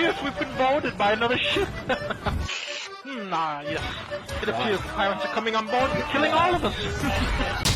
appears we've been boarded by another ship. Yes. It appears the pirates are coming on board and killing all of us.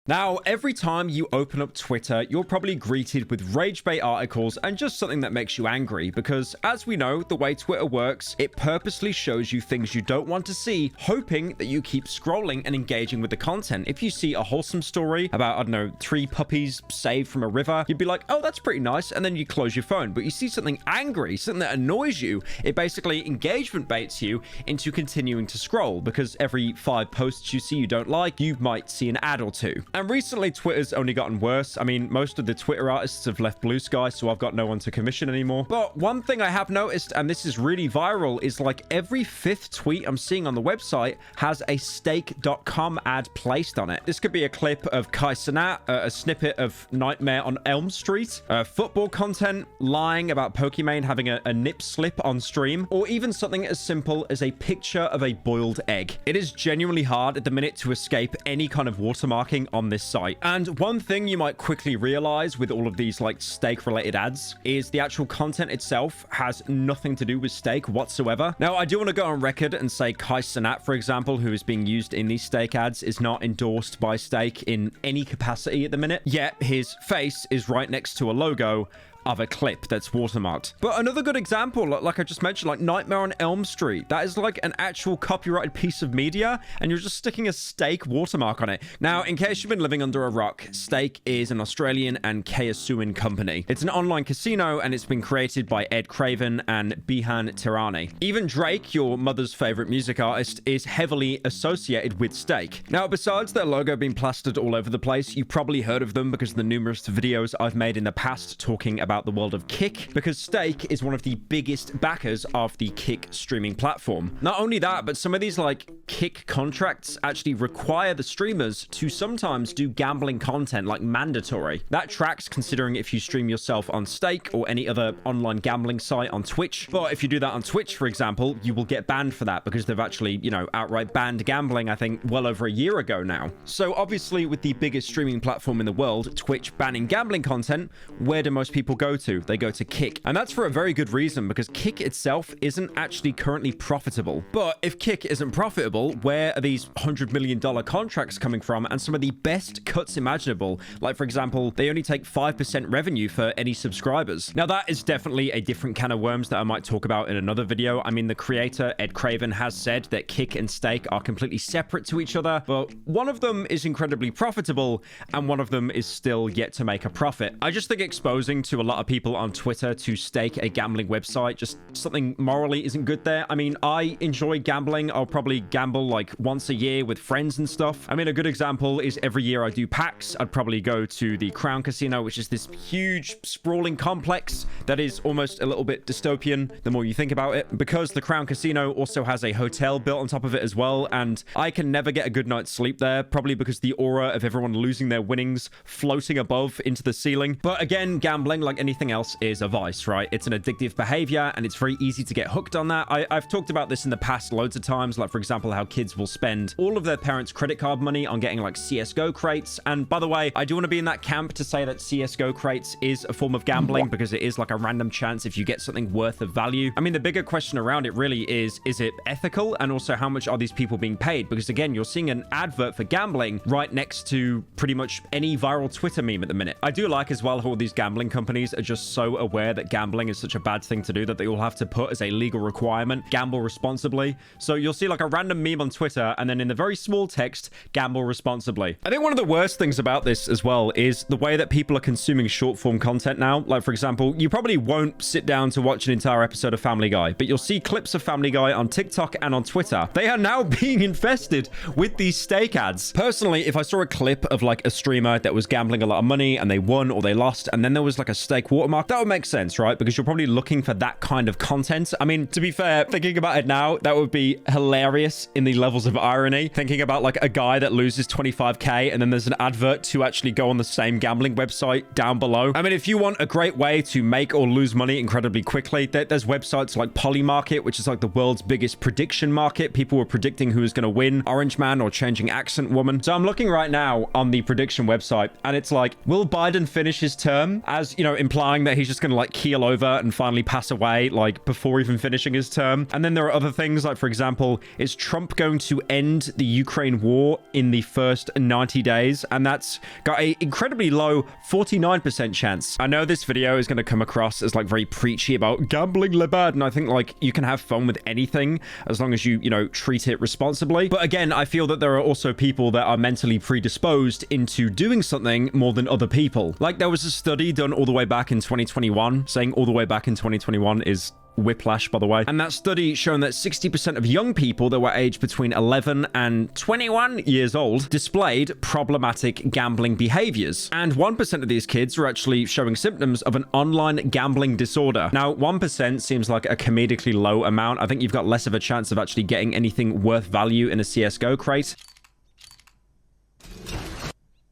Now, every time you open up Twitter, you're probably greeted with rage bait articles and just something that makes you angry because, as we know, the way Twitter works, it purposely shows you things you don't want to see, hoping that you keep scrolling and engaging with the content. If you see a wholesome story about, I don't know, 3 puppies saved from a river, you'd be like, oh, that's pretty nice, and then you close your phone. But you see something angry, something that annoys you, it basically engagement baits you into continuing to scroll because every 5 posts you see you don't like, you might see an ad or 2. And recently, Twitter's only gotten worse. I mean, most of the Twitter artists have left Blue Sky, so I've got no one to commission anymore. But one thing I have noticed, and this is really viral, is like every 5th tweet I'm seeing on the website has a stake.com ad placed on it. This could be a clip of Kai Cenat, a snippet of Nightmare on Elm Street, football content, lying about Pokimane having a nip slip on stream, or even something as simple as a picture of a boiled egg. It is genuinely hard at the minute to escape any kind of watermarking on this site. And one thing you might quickly realize with all of these like stake related ads is the actual content itself has nothing to do with stake whatsoever. Now, I do want to go on record and say Kai Cenat, for example, who is being used in these stake ads, is not endorsed by stake in any capacity at the minute, yet his face is right next to a logo of a clip that's watermarked. But another good example, like I just mentioned, like Nightmare on Elm Street, that is like an actual copyrighted piece of media, and you're just sticking a stake watermark on it. Now, in case you've been living under a rock, Stake is an Australian and Keasuan company. It's an online casino, and it's been created by Ed Craven and Bihan Tirani. Even Drake, your mother's favorite music artist, is heavily associated with Stake. Now, besides their logo being plastered all over the place, you probably heard of them because of the numerous videos I've made in the past talking about the world of Kick, because Stake is one of the biggest backers of the Kick streaming platform. Not only that, but some of these like Kick contracts actually require the streamers to sometimes do gambling content, like mandatory. That tracks considering if you stream yourself on Stake or any other online gambling site on Twitch. But if you do that on Twitch, for example, you will get banned for that because they've actually, you know, outright banned gambling, I think, well over a year ago now. So obviously, with the biggest streaming platform in the world, Twitch banning gambling content, where do most people go to? They go to Kick. And that's for a very good reason, because Kick itself isn't actually currently profitable. But if Kick isn't profitable, where are these $100 million contracts coming from and some of the best cuts imaginable? Like, for example, they only take 5% revenue for any subscribers. Now, that is definitely a different can of worms that I might talk about in another video. I mean, the creator, Ed Craven, has said that Kick and Stake are completely separate to each other, but one of them is incredibly profitable and one of them is still yet to make a profit. I just think exposing to a lot of people on Twitter to stake a gambling website, just something morally isn't good there. I mean, I enjoy gambling. I'll probably gamble like once a year with friends and stuff. I mean, a good example is every year I do PAX. I'd probably go to the Crown Casino, which is this huge sprawling complex that is almost a little bit dystopian the more you think about it, because the Crown Casino also has a hotel built on top of it as well, and I can never get a good night's sleep there, probably because the aura of everyone losing their winnings floating above into the ceiling. But again, gambling, like anything else, is a vice, right? It's an addictive behavior and it's very easy to get hooked on that. I've talked about this in the past loads of times, like for example how kids will spend all of their parents' credit card money on getting like CSGO crates. And by the way, I do want to be in that camp to say that CSGO crates is a form of gambling because it is like a random chance if you get something worth of value. I mean, the bigger question around it really is it ethical? And also, how much are these people being paid? Because again, you're seeing an advert for gambling right next to pretty much any viral Twitter meme at the minute. I do like as well how all these gambling companies are just so aware that gambling is such a bad thing to do that they all have to put as a legal requirement, gamble responsibly. So you'll see like a random meme on Twitter and then in the very small text, gamble responsibly. I think one of the worst things about this as well is the way that people are consuming short form content now. Like for example, you probably won't sit down to watch an entire episode of Family Guy, but you'll see clips of Family Guy on TikTok and on Twitter. They are now being infested with these stake ads. Personally, if I saw a clip of like a streamer that was gambling a lot of money and they won or they lost, and then there was like a stake watermark, that would make sense, right? Because you're probably looking for that kind of content. I mean, to be fair, thinking about it now, that would be hilarious in the levels of irony. Thinking about like a guy that loses 25k pay, and then there's an advert to actually go on the same gambling website down below. I mean, if you want a great way to make or lose money incredibly quickly, there's websites like Polymarket, which is like the world's biggest prediction market. People were predicting who was going to win, Orange Man or Changing Accent Woman. So I'm looking right now on the prediction website, and it's like, will Biden finish his term? As, you know, implying that he's just going to like keel over and finally pass away, like before even finishing his term. And then there are other things like, for example, is Trump going to end the Ukraine war in the first 90 days? And that's got a incredibly low 49% chance. I know this video is going to come across as like very preachy about gambling le bad, and I think like you can have fun with anything as long as you know, treat it responsibly. But again, I feel that there are also people that are mentally predisposed into doing something more than other people. Like there was a study done all the way back in 2021, saying all the way back in 2021 is whiplash, by the way. And that study shown that 60% of young people that were aged between 11 and 21 years old displayed problematic gambling behaviors. And 1% of these kids were actually showing symptoms of an online gambling disorder. Now, 1% seems like a comedically low amount. I think you've got less of a chance of actually getting anything worth value in a CSGO crate.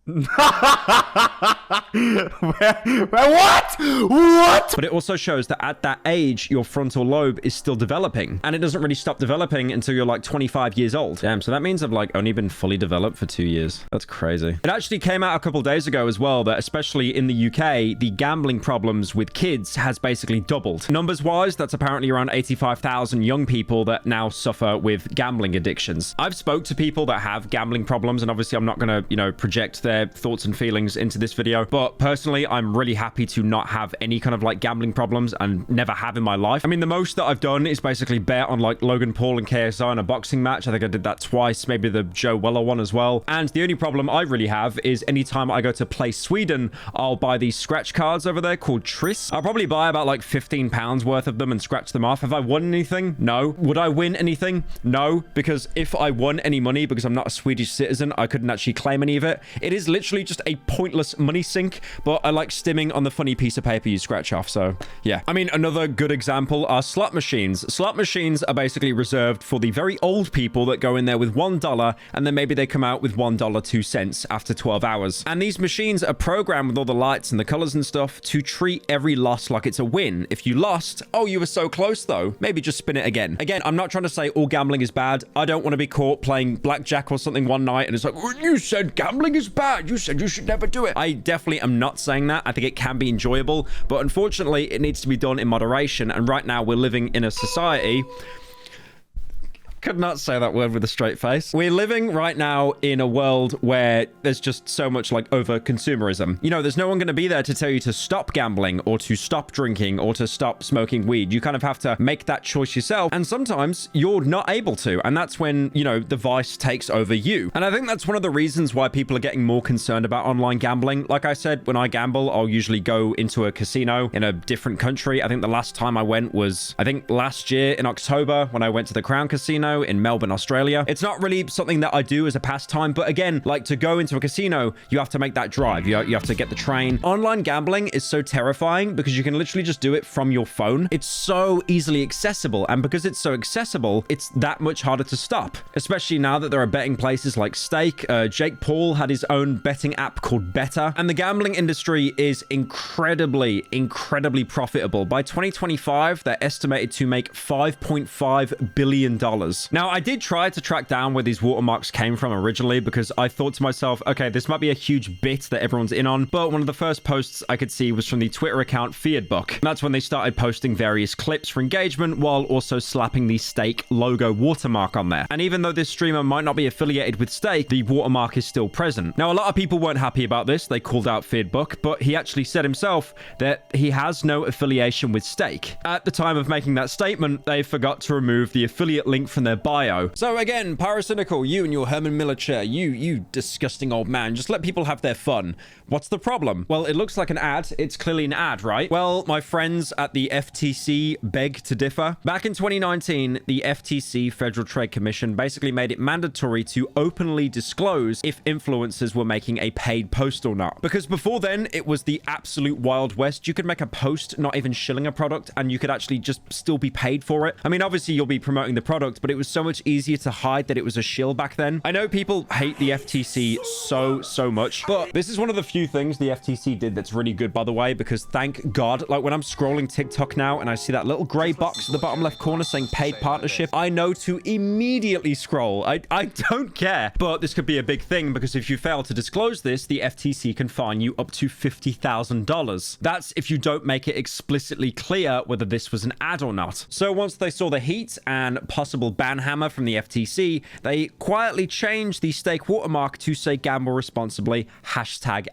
What? But it also shows that at that age, your frontal lobe is still developing, and it doesn't really stop developing until you're like 25 years old. Damn, so that means I've like only been fully developed for 2 years. That's crazy. It actually came out a couple days ago as well that especially in the UK, the gambling problems with kids has basically doubled. Numbers wise, that's apparently around 85,000 young people that now suffer with gambling addictions. I've spoke to people that have gambling problems, and obviously I'm not gonna, you know, project their thoughts and feelings into this video, but personally I'm really happy to not have any kind of like gambling problems and never have in my life. I mean, the most that I've done is basically bet on like Logan Paul and KSI in a boxing match. I think I did that twice, maybe the Joe Weller one as well. And the only problem I really have is anytime I go to play Sweden, I'll buy these scratch cards over there called Triss. I'll probably buy about like £15 worth of them and scratch them off. Have I won anything? No. Would I win anything? No, because if I won any money, because I'm not a Swedish citizen, I couldn't actually claim any of it. It is literally just a pointless money sink, but I like stimming on the funny piece of paper you scratch off. So yeah, I mean, another good example are slot machines. Slot machines are basically reserved for the very old people that go in there with $1 and then maybe they come out with $1.02 after 12 hours. And these machines are programmed with all the lights and the colors and stuff to treat every loss like it's a win. If you lost, oh, you were so close though, maybe just spin it again. Again, I'm not trying to say all gambling is bad. I don't want to be caught playing blackjack or something one night and it's like, well, you said gambling is bad. You said you should never do it. I definitely am not saying that. I think it can be enjoyable, but unfortunately it needs to be done in moderation. And right now we're living in a society... Could not say that word with a straight face. We're living right now in a world where there's just so much like over consumerism. You know, there's no one going to be there to tell you to stop gambling or to stop drinking or to stop smoking weed. You kind of have to make that choice yourself. And sometimes you're not able to. And that's when, you know, the vice takes over you. And I think that's one of the reasons why people are getting more concerned about online gambling. Like I said, when I gamble, I'll usually go into a casino in a different country. I think the last time I went was, I think last year in October when I went to the Crown Casino in Melbourne, Australia. It's not really something that I do as a pastime, but again, like to go into a casino, you have to make that drive. You have to get the train. Online gambling is so terrifying because you can literally just do it from your phone. It's so easily accessible, and because it's so accessible, it's that much harder to stop, especially now that there are betting places like Stake. Jake Paul had his own betting app called Better, and the gambling industry is incredibly profitable. By 2025, they're estimated to make $5.5 billion. Now, I did try to track down where these watermarks came from originally because I thought to myself, okay, this might be a huge bit that everyone's in on, but one of the first posts I could see was from the Twitter account Fearedbuck. And that's when they started posting various clips for engagement while also slapping the Stake logo watermark on there. And even though this streamer might not be affiliated with Stake, the watermark is still present. Now, a lot of people weren't happy about this. They called out Fearedbuck, but he actually said himself that he has no affiliation with Stake. At the time of making that statement, they forgot to remove the affiliate link from their bio. So again, Pyrocynical, you and your Herman Miller chair, you disgusting old man, just let people have their fun. What's the problem? Well, it looks like an ad. It's clearly an ad, right? Well, my friends at the FTC beg to differ. Back in 2019, the FTC, Federal Trade Commission, basically made it mandatory to openly disclose if influencers were making a paid post or not. Because before then, it was the absolute Wild West. You could make a post not even shilling a product, and you could actually just still be paid for it. I mean, obviously, you'll be promoting the product, but it was so much easier to hide that it was a shill back then. I know people hate the FTC so much, but this is one of the few things the FTC did that's really good, by the way, because thank God, like when I'm scrolling TikTok now and I see that little gray box at the bottom left corner saying paid partnership, I know to immediately scroll. I don't care. But this could be a big thing because if you fail to disclose this, the FTC can fine you up to $50,000. That's if you don't make it explicitly clear whether this was an ad or not. So once they saw the heat and possible ban hammer from the FTC, they quietly changed the stake watermark to say gamble responsibly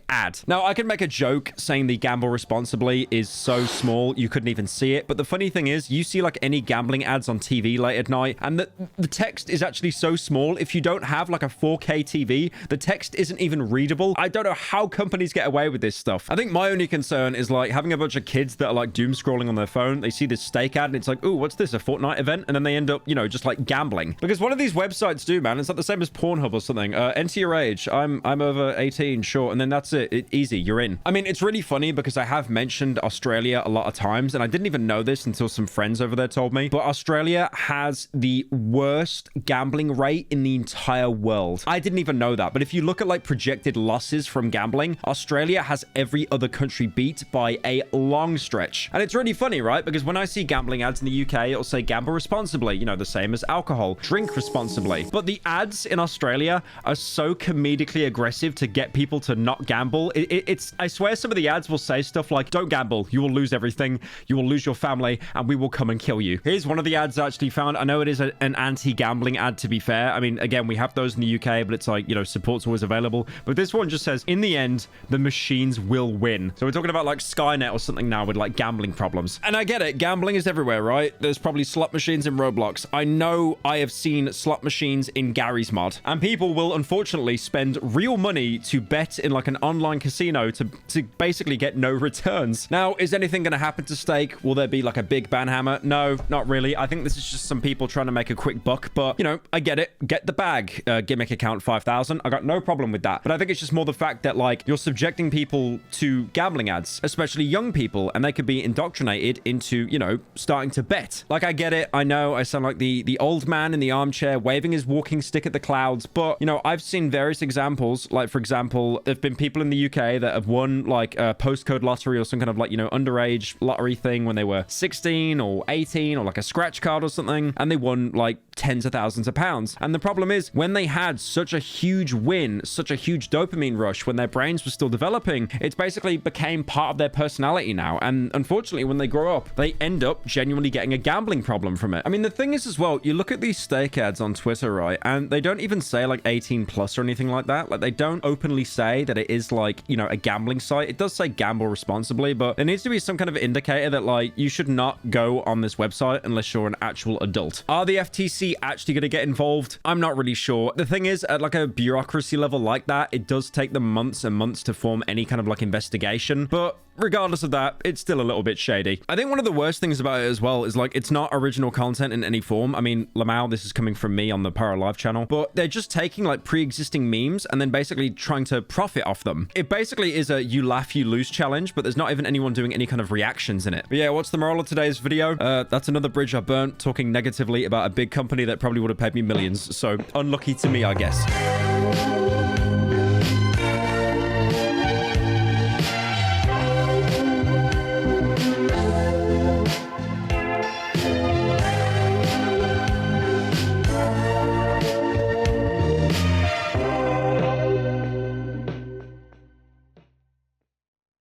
#ad. Now, I can make a joke saying the gamble responsibly is so small you couldn't even see it, but the funny thing is you see like any gambling ads on TV late at night and the text is actually so small. If you don't have like a 4K TV, the text isn't even readable. I don't know how companies get away with this stuff. I think my only concern is like having a bunch of kids that are like doom scrolling on their phone. They see this stake ad and it's like, ooh, what's this, a Fortnite event? And then they end up, you know, just like gambling. Because what do these websites do, man? It's like the same as Pornhub or something. Enter your age. I'm over 18, sure. And then that's it. Easy, you're in. I mean, it's really funny because I have mentioned Australia a lot of times and I didn't even know this until some friends over there told me. But Australia has the worst gambling rate in the entire world. I didn't even know that. But if you look at like projected losses from gambling, Australia has every other country beat by a long stretch. And it's really funny, right? Because when I see gambling ads in the UK, it'll say gamble responsibly, you know, the same as alcohol, drink responsibly. But the ads in Australia are so comedically aggressive to get people to not gamble. It's, I swear some of the ads will say stuff like, don't gamble, you will lose everything, you will lose your family, and we will come and kill you. Here's one of the ads I actually found. I know it is an anti-gambling ad, to be fair. I mean, again, we have those in the UK, but it's like, you know, support's always available. But this one just says, in the end, the machines will win. So we're talking about like Skynet or something now with like gambling problems. And I get it, gambling is everywhere, right? There's probably slot machines in Roblox. I know I have seen slot machines in Gary's mod. And people will unfortunately spend real money to bet in like an online casino to basically get no returns. Now, is anything going to happen to stake? Will there be like a big ban hammer? No, not really. I think this is just some people trying to make a quick buck, but you know, I get it. Get the bag. Gimmick account 5,000. I got no problem with that. But I think it's just more the fact that like you're subjecting people to gambling ads, especially young people, and they could be indoctrinated into, you know, starting to bet. Like, I get it. I know I sound like the old man in the armchair waving his walking stick at the clouds, but you know, I've seen various examples. Like, for example, there've been people in the UK that have won like a postcode lottery or some kind of like, you know, underage lottery thing when they were 16 or 18 or like a scratch card or something, and they won like tens of thousands of pounds. And the problem is when they had such a huge win, such a huge dopamine rush when their brains were still developing, it's basically became part of their personality now. And unfortunately, when they grow up, they end up genuinely getting a gambling problem from it. I mean, the thing is as well, you look at these stake ads on Twitter, right? And they don't even say like 18 plus or anything like that. Like, they don't openly say that it is like, you know, a gambling site. It does say gamble responsibly, but there needs to be some kind of indicator that like you should not go on this website unless you're an actual adult. Are the FTC actually going to get involved? I'm not really sure. The thing is, at like a bureaucracy level like that, it does take them months and months to form any kind of like investigation. But regardless of that, it's still a little bit shady. I think one of the worst things about it as well is like it's not original content in any form. I mean, Lamau, this is coming from me on the PyroLive channel, but they're just taking like pre-existing memes and then basically trying to profit off them. It basically is a you laugh, you lose challenge, but there's not even anyone doing any kind of reactions in it. But yeah, what's the moral of today's video? That's another bridge I burnt talking negatively about a big company that probably would have paid me millions. So unlucky to me, I guess.